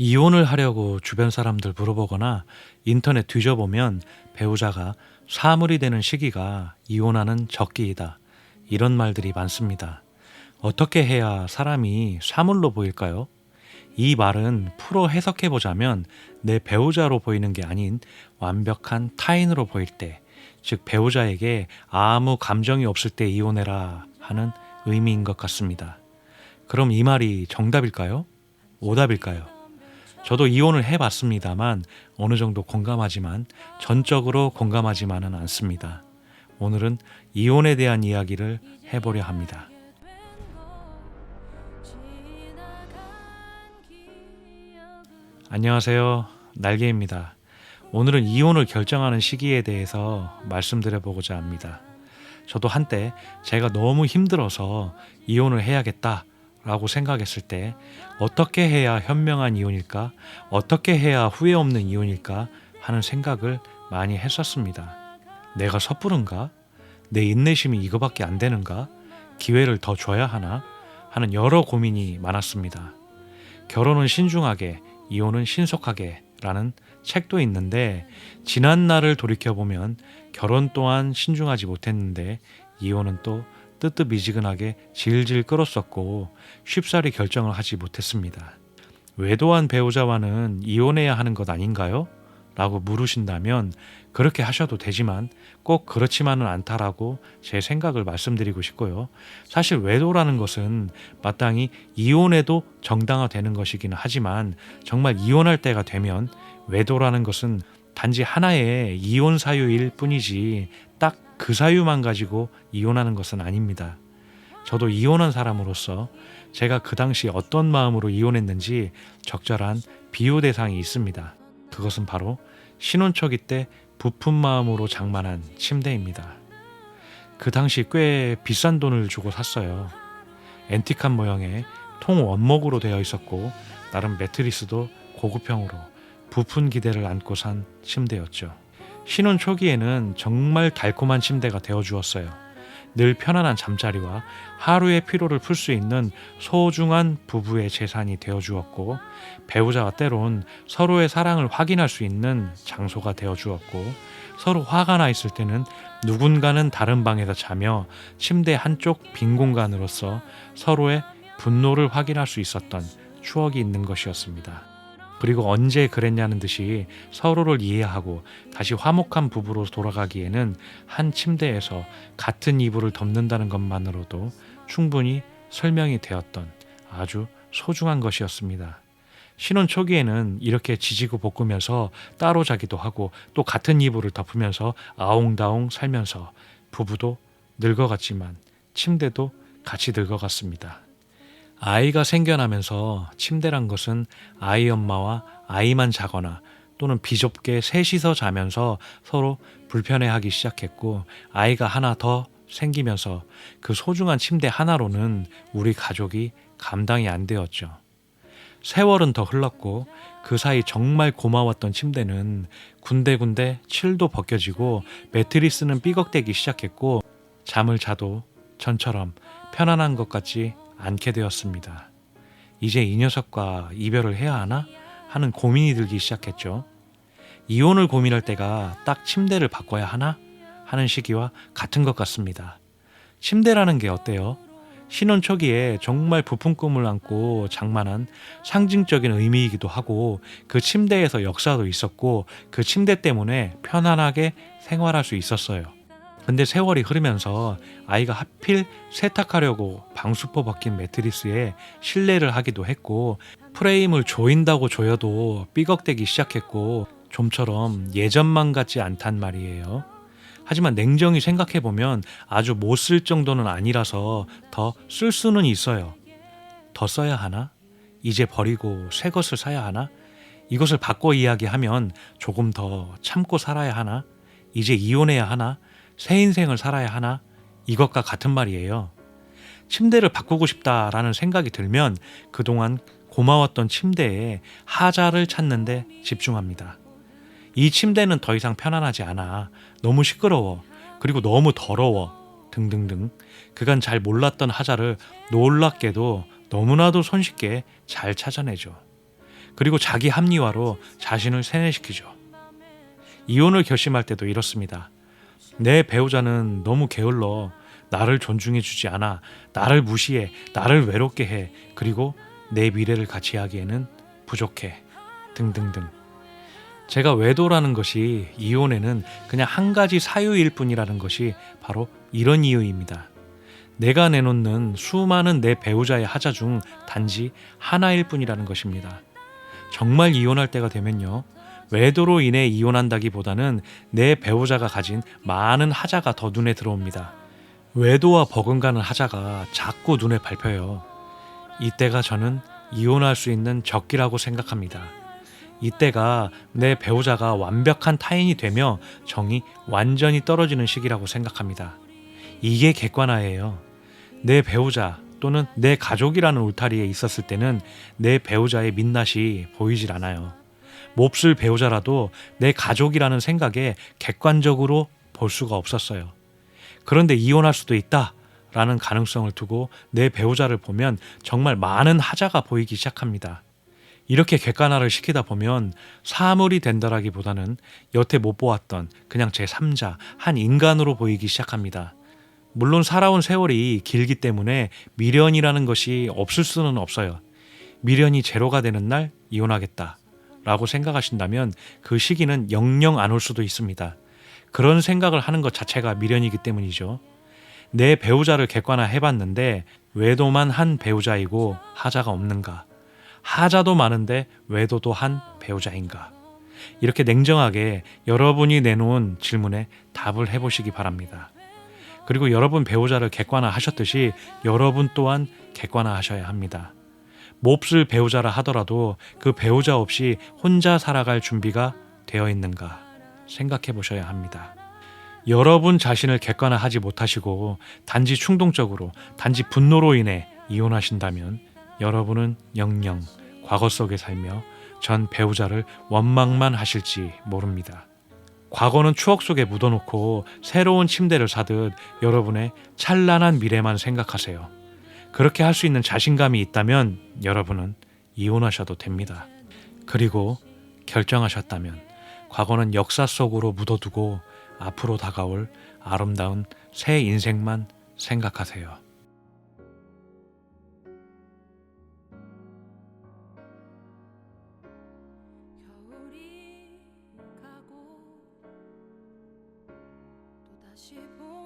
이혼을 하려고 주변 사람들 물어보거나 인터넷 뒤져보면 배우자가 사물이 되는 시기가 이혼하는 적기이다. 이런 말들이 많습니다. 어떻게 해야 사람이 사물로 보일까요? 이 말은 풀어 해석해보자면 내 배우자로 보이는 게 아닌 완벽한 타인으로 보일 때, 즉 배우자에게 아무 감정이 없을 때 이혼해라 하는 의미인 것 같습니다. 그럼 이 말이 정답일까요? 오답일까요? 저도 이혼을 해봤습니다만 어느 정도 공감하지만 전적으로 공감하지만은 않습니다. 오늘은 이혼에 대한 이야기를 해보려 합니다. 안녕하세요. 날개입니다. 오늘은 이혼을 결정하는 시기에 대해서 말씀드려보고자 합니다. 저도 한때 제가 너무 힘들어서 이혼을 해야겠다 라고 생각했을 때 어떻게 해야 현명한 이혼일까? 어떻게 해야 후회 없는 이혼일까? 하는 생각을 많이 했었습니다. 내가 섣부른가? 내 인내심이 이거밖에 안 되는가? 기회를 더 줘야 하나? 하는 여러 고민이 많았습니다. 결혼은 신중하게, 이혼은 신속하게 라는 책도 있는데 지난 날을 돌이켜보면 결혼 또한 신중하지 못했는데 이혼은 또 뜨뜻미지근하게 질질 끌었었고 쉽사리 결정을 하지 못했습니다. 외도한 배우자와는 이혼해야 하는 것 아닌가요? 라고 물으신다면 그렇게 하셔도 되지만 꼭 그렇지만은 않다라고 제 생각을 말씀드리고 싶고요. 사실 외도라는 것은 마땅히 이혼해도 정당화되는 것이기는 하지만 정말 이혼할 때가 되면 외도라는 것은 단지 하나의 이혼 사유일 뿐이지 딱 그 사유만 가지고 이혼하는 것은 아닙니다. 저도 이혼한 사람으로서 제가 그 당시 어떤 마음으로 이혼했는지 적절한 비유 대상이 있습니다. 그것은 바로 신혼 초기 때 부푼 마음으로 장만한 침대입니다. 그 당시 꽤 비싼 돈을 주고 샀어요. 앤틱한 모양의 통 원목으로 되어 있었고 나름 매트리스도 고급형으로 부푼 기대를 안고 산 침대였죠. 신혼 초기에는 정말 달콤한 침대가 되어주었어요. 늘 편안한 잠자리와 하루의 피로를 풀 수 있는 소중한 부부의 재산이 되어주었고 배우자와 때론 서로의 사랑을 확인할 수 있는 장소가 되어주었고 서로 화가 나 있을 때는 누군가는 다른 방에서 자며 침대 한쪽 빈 공간으로서 서로의 분노를 확인할 수 있었던 추억이 있는 것이었습니다. 그리고 언제 그랬냐는 듯이 서로를 이해하고 다시 화목한 부부로 돌아가기에는 한 침대에서 같은 이불을 덮는다는 것만으로도 충분히 설명이 되었던 아주 소중한 것이었습니다. 신혼 초기에는 이렇게 지지고 볶으면서 따로 자기도 하고 또 같은 이불을 덮으면서 아웅다웅 살면서 부부도 늙어갔지만 침대도 같이 늙어갔습니다. 아이가 생겨나면서 침대란 것은 아이 엄마와 아이만 자거나 또는 비좁게 셋이서 자면서 서로 불편해하기 시작했고 아이가 하나 더 생기면서 그 소중한 침대 하나로는 우리 가족이 감당이 안 되었죠. 세월은 더 흘렀고 그 사이 정말 고마웠던 침대는 군데군데 칠도 벗겨지고 매트리스는 삐걱대기 시작했고 잠을 자도 전처럼 편안한 것 같지 않게 되었습니다. 이제 이 녀석과 이별을 해야 하나 하는 고민이 들기 시작했죠. 이혼을 고민할 때가 딱 침대를 바꿔야 하나 하는 시기와 같은 것 같습니다. 침대라는 게 어때요? 신혼 초기에 정말 부푼 꿈을 안고 장만한 상징적인 의미이기도 하고 그 침대에서 역사도 있었고 그 침대 때문에 편안하게 생활할 수 있었어요. 근데 세월이 흐르면서 아이가 하필 세탁하려고 방수포 벗긴 매트리스에 실내를 하기도 했고 프레임을 조인다고 조여도 삐걱대기 시작했고 좀처럼 예전만 같지 않단 말이에요. 하지만 냉정히 생각해보면 아주 못 쓸 정도는 아니라서 더 쓸 수는 있어요. 더 써야 하나? 이제 버리고 새 것을 사야 하나? 이것을 바꿔 이야기하면 조금 더 참고 살아야 하나? 이제 이혼해야 하나? 새 인생을 살아야 하나? 이것과 같은 말이에요. 침대를 바꾸고 싶다라는 생각이 들면 그동안 고마웠던 침대에 하자를 찾는데 집중합니다. 이 침대는 더 이상 편안하지 않아. 너무 시끄러워. 그리고 너무 더러워. 등등등. 그간 잘 몰랐던 하자를 놀랍게도 너무나도 손쉽게 잘 찾아내죠. 그리고 자기 합리화로 자신을 세뇌시키죠. 이혼을 결심할 때도 이렇습니다. 내 배우자는 너무 게을러. 나를 존중해주지 않아. 나를 무시해. 나를 외롭게 해. 그리고 내 미래를 같이 하기에는 부족해. 등등등. 제가 외도라는 것이 이혼에는 그냥 한 가지 사유일 뿐이라는 것이 바로 이런 이유입니다. 내가 내놓는 수많은 내 배우자의 하자 중 단지 하나일 뿐이라는 것입니다. 정말 이혼할 때가 되면요. 외도로 인해 이혼한다기보다는 내 배우자가 가진 많은 하자가 더 눈에 들어옵니다. 외도와 버금가는 하자가 자꾸 눈에 밟혀요. 이때가 저는 이혼할 수 있는 적기라고 생각합니다. 이때가 내 배우자가 완벽한 타인이 되며 정이 완전히 떨어지는 시기라고 생각합니다. 이게 객관화예요. 내 배우자 또는 내 가족이라는 울타리에 있었을 때는 내 배우자의 민낯이 보이질 않아요. 몹쓸 배우자라도 내 가족이라는 생각에 객관적으로 볼 수가 없었어요. 그런데 이혼할 수도 있다라는 가능성을 두고 내 배우자를 보면 정말 많은 하자가 보이기 시작합니다. 이렇게 객관화를 시키다 보면 사물이 된다라기보다는 여태 못 보았던 그냥 제3자, 한 인간으로 보이기 시작합니다. 물론 살아온 세월이 길기 때문에 미련이라는 것이 없을 수는 없어요. 미련이 제로가 되는 날 이혼하겠다 라고 생각하신다면 그 시기는 영영 안 올 수도 있습니다. 그런 생각을 하는 것 자체가 미련이기 때문이죠. 내 배우자를 객관화 해봤는데 외도만 한 배우자이고 하자가 없는가? 하자도 많은데 외도도 한 배우자인가? 이렇게 냉정하게 여러분이 내놓은 질문에 답을 해보시기 바랍니다. 그리고 여러분 배우자를 객관화 하셨듯이 여러분 또한 객관화 하셔야 합니다. 몹쓸 배우자라 하더라도 그 배우자 없이 혼자 살아갈 준비가 되어 있는가 생각해 보셔야 합니다. 여러분 자신을 객관화하지 못하시고 단지 충동적으로, 단지 분노로 인해 이혼하신다면 여러분은 영영 과거 속에 살며 전 배우자를 원망만 하실지 모릅니다. 과거는 추억 속에 묻어놓고 새로운 침대를 사듯 여러분의 찬란한 미래만 생각하세요. 그렇게 할 수 있는 자신감이 있다면 여러분은 이혼하셔도 됩니다. 그리고 결정하셨다면 과거는 역사 속으로 묻어두고 앞으로 다가올 아름다운 새 인생만 생각하세요. 겨울이 가고 또다시 봄